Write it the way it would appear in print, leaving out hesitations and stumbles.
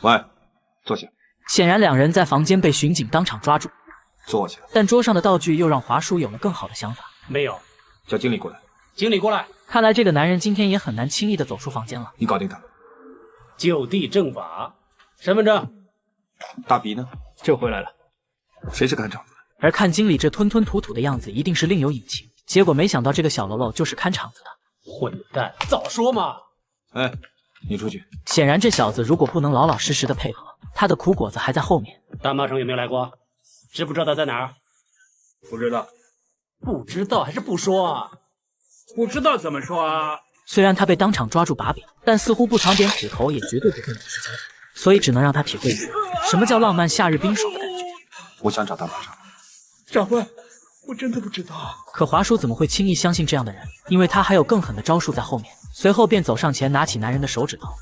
喂，坐下。显然，两人在房间被巡警当场抓住。坐下。但桌上的道具又让华叔有了更好的想法。没有，叫经理过来。经理过来。看来这个男人今天也很难轻易的走出房间了。你搞定他。就地正法。身份证。大鼻呢？就回来了。谁是看场子的？而看经理这吞吞吐吐的样子，一定是另有隐情。结果没想到这个小喽啰就是看场子的。混蛋，早说嘛！哎，你出去。显然这小子如果不能老老实实的配合，他的苦果子还在后面。大妈城有没有来过？知不知道他在哪儿？不知道。不知道还是不说啊？不知道怎么说啊？虽然他被当场抓住把柄，但似乎不尝点苦头也绝对不会老实交代，所以只能让他体会一下什么叫浪漫夏日冰爽的感觉。我想找他马上。长官，我真的不知道。可华叔怎么会轻易相信这样的人？因为他还有更狠的招数在后面。随后便走上前，拿起男人的手指头，